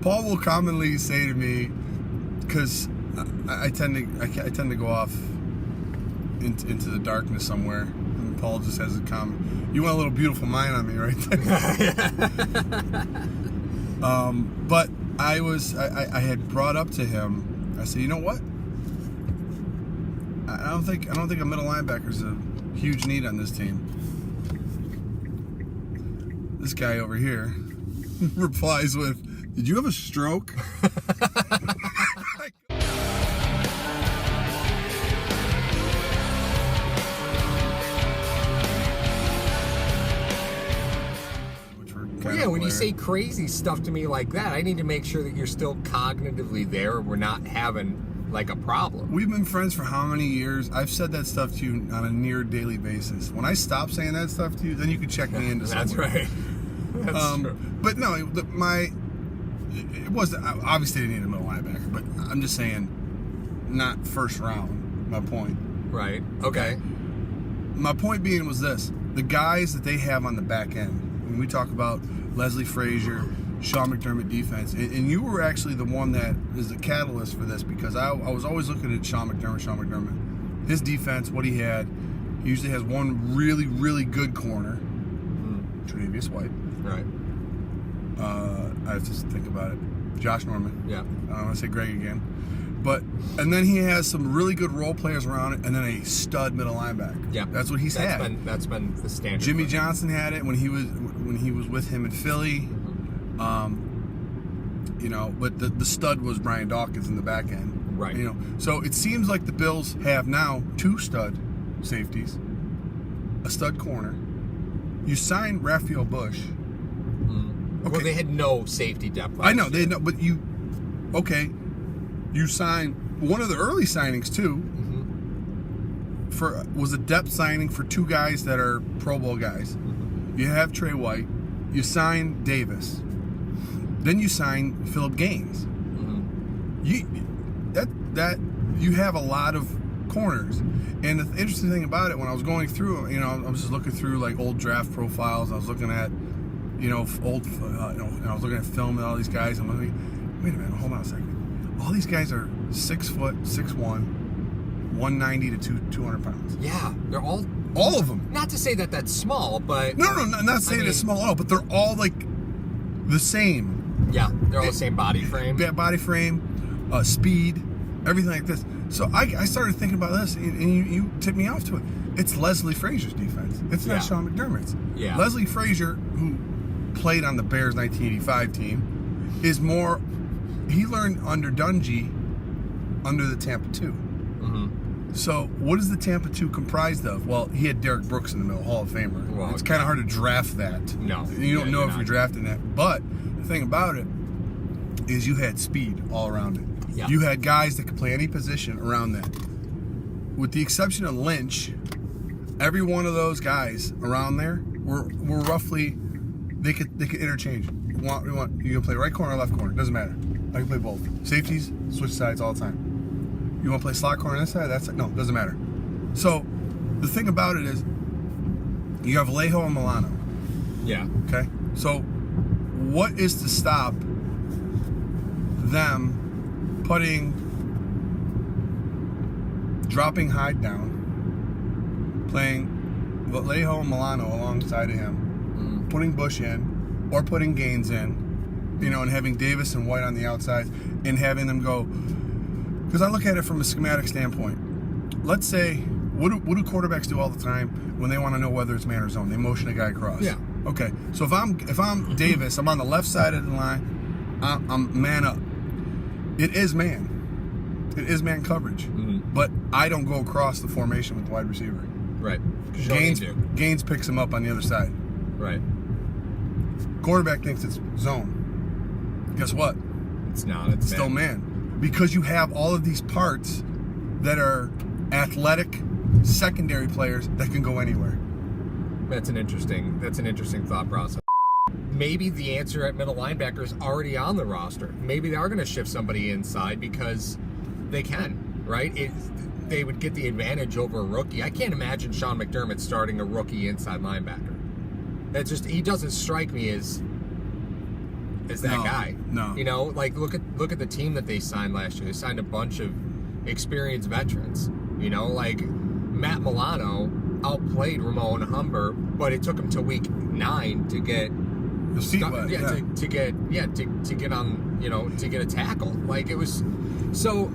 Paul will commonly say to me, because I tend to go off into the darkness somewhere, and Paul just has a comment. You want a little beautiful mind on me, right there. But I had brought up to him. I said, you know what? I don't think a middle linebacker is a huge need on this team. This guy over here replies with, "Did you have a stroke?" Yeah, when you say crazy stuff to me like that, I need to make sure that you're still cognitively there. We're not having like a problem. We've been friends for how many years? I've said that stuff to you on a near daily basis. When I stop saying that stuff to you, then you can check me into somewhere. That's right. That's true. But no, it wasn't, obviously they needed a middle linebacker, but I'm just saying, not first round, my point. Right, okay. My point being was this: the guys that they have on the back end, when we talk about Leslie Frazier, Sean McDermott defense, and you were actually the one that is the catalyst for this, because I was always looking at Sean McDermott. His defense, what he had, he usually has one really, really good corner, Tre'Davious White. Right. I have to think about it. Josh Norman. Yeah. I don't want to say Greg again. And then he has some really good role players around it, and then a stud middle linebacker. Yeah. That's what he's had. That's been the standard. Jimmy Johnson had it when he was with him in Philly. But the stud was Brian Dawkins in the back end. Right. So it seems like the Bills have now 2 stud safeties, a stud corner. You signed Raphael Bush. Okay. Well, they had no safety depth. I know they had no, but you signed one of the early signings too. Was a depth signing for 2 guys that are Pro Bowl guys. You have Trey White. You sign Davis. Then you sign Phillip Gaines. You have a lot of corners. And the interesting thing about it, when I was going through, I was just looking through like old draft profiles. I was looking at, and I was looking at film and all these guys. I'm like, wait a minute, hold on a second. All these guys are 6 foot, 6'1", 190 to 200 pounds. Yeah, they're all of them. Not to say that that's small, but no, not saying it's small at all. But they're all like the same. Yeah, they're all the same body frame. Body frame, speed, everything like this. So I started thinking about this, and you tipped me off to it. It's Leslie Frazier's defense. It's not Sean McDermott's. Yeah. Leslie Frazier, who played on the Bears 1985 team, is more. He learned under Dungy, under the Tampa 2. So what is the Tampa 2 comprised of? Well, he had Derek Brooks in the middle, Hall of Famer. Well, it's kind of hard to draft that. No. You don't know if you're drafting that. But the thing about it is you had speed all around it. Yeah. You had guys that could play any position around that. With the exception of Lynch, every one of those guys around there were roughly, they could interchange. You can play right corner or left corner, doesn't matter. I can play both. Safeties, switch sides all the time. You want to play slot corner on this side? No, doesn't matter. So the thing about it is, you have Alejo and Milano. Yeah. Okay. So what is to stop them dropping Hyde down, playing Alejo and Milano alongside of him, putting Bush in, or putting Gaines in, and having Davis and White on the outside, and having them go. Because I look at it from a schematic standpoint. Let's say, what do quarterbacks do all the time when they want to know whether it's man or zone? They motion a guy across. Yeah. Okay. So if I'm Davis, I'm on the left side of the line. I'm man up. It is man. It is man coverage. But I don't go across the formation with the wide receiver. Right. Gaines picks him up on the other side. Right. Quarterback thinks it's zone. Guess what? It's not. It's still man. Because you have all of these parts that are athletic secondary players that can go anywhere. That's an interesting thought process. Maybe the answer at middle linebacker is already on the roster. Maybe they are going to shift somebody inside because they can, right? They would get the advantage over a rookie. I can't imagine Sean McDermott starting a rookie inside linebacker. He doesn't strike me as as that guy. No. You know, like look at the team that they signed last year. They signed a bunch of experienced veterans. You know, like Matt Milano outplayed Ramon Humber, but it took him to week 9 to get his feet wet. to get on, you know, to get a tackle. Like it was so.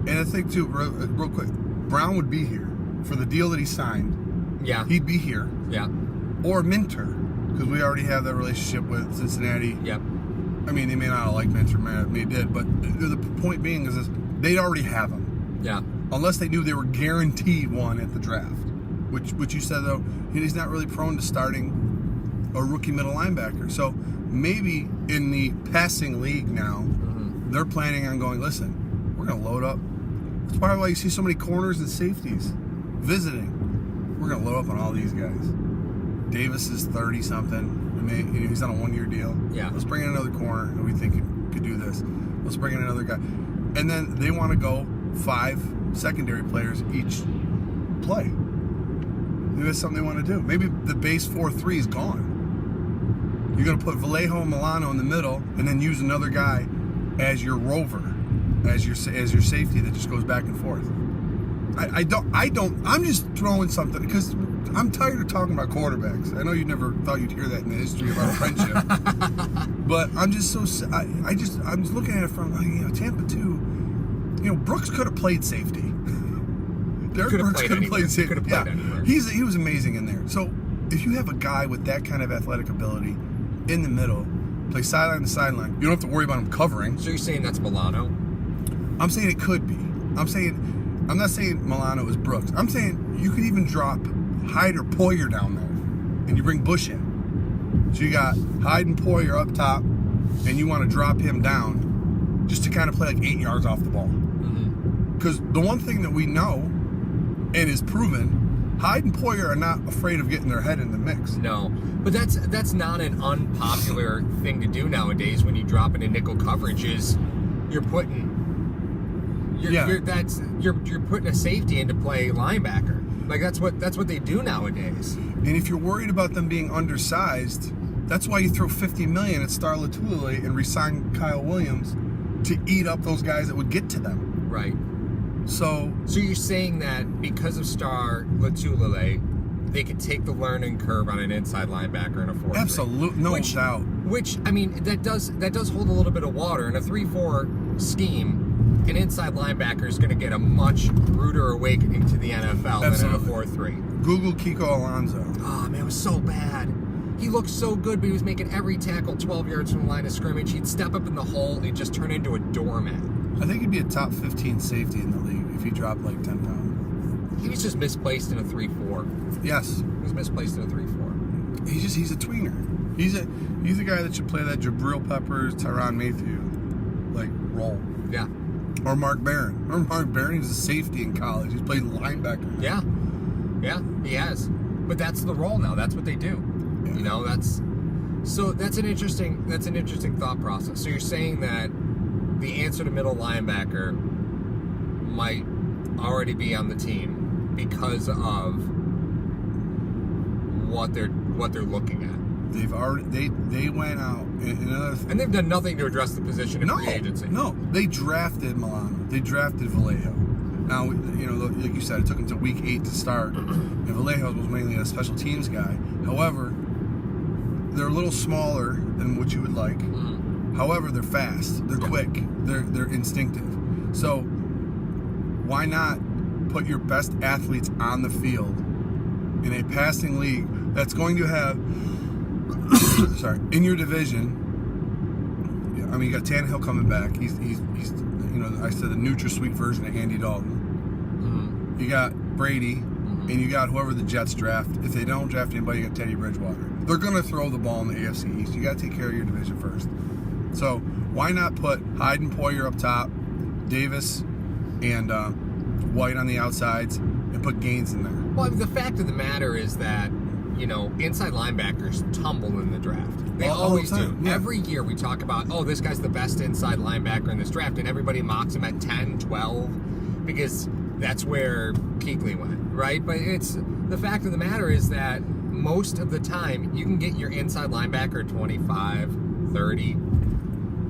And I think too, real quick, Brown would be here for the deal that he signed. Yeah, he'd be here. Yeah, or Minter, because we already have that relationship with Cincinnati. Yep. I mean, they may not have liked Minter, they did, but the point being is they'd already have him. Yeah. Unless they knew they were guaranteed one at the draft, which you said though he's not really prone to starting a rookie middle linebacker. So maybe in the passing league now, they're planning on going, listen, we're going to load up. That's probably why you see so many corners and safeties visiting. We're going to load up on all these guys. Davis is 30-something. He's on a 1-year deal. Yeah. Let's bring in another corner that we think could do this. Let's bring in another guy. And then they want to go 5 secondary players each play. Maybe that's something they want to do. Maybe the base 4-3 is gone. You're going to put Vallejo and Milano in the middle and then use another guy as your rover, as your safety that just goes back and forth. I'm just throwing something because I'm tired of talking about quarterbacks. I know you never thought you'd hear that in the history of our friendship, but I'm just so I'm just looking at it from Tampa too. Brooks could have played safety. Derek Brooks could have played safety. Yeah, he was amazing in there. So if you have a guy with that kind of athletic ability in the middle, play sideline to sideline, you don't have to worry about him covering. So you're saying that's Milano? I'm saying it could be. I'm not saying Milano is Brooks. I'm saying you could even drop Hyde or Poyer down there, and you bring Bush in. So you got Hyde and Poyer up top, and you want to drop him down just to kind of play like 8 yards off the ball. Because the one thing that we know and is proven, Hyde and Poyer are not afraid of getting their head in the mix. No, but that's not an unpopular thing to do nowadays. When you drop into nickel coverage, is you're putting a safety into play linebacker. Like that's what they do nowadays. And if you're worried about them being undersized, that's why you throw $50 million at Star Latulippe and resign Kyle Williams to eat up those guys that would get to them. Right. So you're saying that because of Star Latulippe, they could take the learning curve on an inside linebacker in a 4-3. Absolutely, no doubt. Which I mean, that does hold a little bit of water in a 3-4 scheme. An inside linebacker is going to get a much ruder awakening to the NFL than in a 4-3. Google Kiko Alonso. Oh man, it was so bad. He looked so good, but he was making every tackle 12 yards from the line of scrimmage. He'd step up in the hole and he'd just turn into a doormat. I think he'd be a top 15 safety in the league if he dropped like 10 pounds. He was just misplaced in a 3-4. Yes. He was misplaced in a 3-4. He's a tweener. He's a guy that should play that Jabril Peppers, Tyrann Mathieu role. Yeah. Or Mark Barron. Remember Mark Barron? He was a safety in college. He's played linebacker. Yeah. Yeah, he has. But that's the role now. That's what they do. Yeah. That's an interesting thought process. So you're saying that the answer to middle linebacker might already be on the team because of what they're looking at. They've already they went out and they've done nothing to address the position in free agency. No, they drafted Milano. They drafted Vallejo. Now, like you said, it took them to week 8 to start, and Vallejo was mainly a special teams guy. However, they're a little smaller than what you would like. However, they're fast. They're quick. They're instinctive. So why not put your best athletes on the field in a passing league that's going to have in your division? I mean, you got Tannehill coming back. He's I said the NutraSweet version of Andy Dalton. You got Brady, and you got whoever the Jets draft. If they don't draft anybody, you got Teddy Bridgewater. They're going to throw the ball in the AFC East. You got to take care of your division first. So why not put Hyde and Poyer up top, Davis and White on the outsides, and put Gaines in there? Well, the fact of the matter is that inside linebackers tumble in the draft. They always do. Yeah. Every year we talk about, this guy's the best inside linebacker in this draft, and everybody mocks him at 10, 12, because that's where Kuechly went, right? But the fact of the matter is that most of the time you can get your inside linebacker at 25, 30,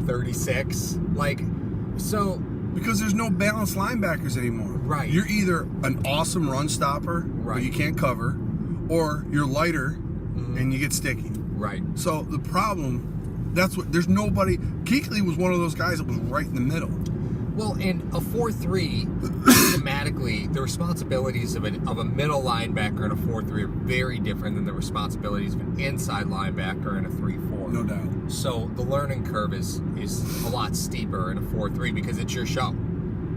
36. Like, so... Because there's no balanced linebackers anymore. Right. You're either an awesome run stopper, right, but you can't cover, or you're lighter and you get sticky. Right. So the problem, there's nobody. Kuechly was one of those guys that was right in the middle. Well, and a 4-3, systematically, the responsibilities of a middle linebacker in a 4-3 are very different than the responsibilities of an inside linebacker in a 3-4. No doubt. So the learning curve is a lot steeper in a 4-3 because it's your show.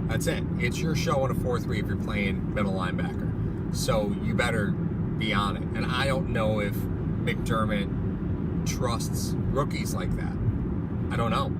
That's it. It's your show in a 4-3 if you're playing middle linebacker. So you better be on it. And I don't know if McDermott trusts rookies like that. I don't know.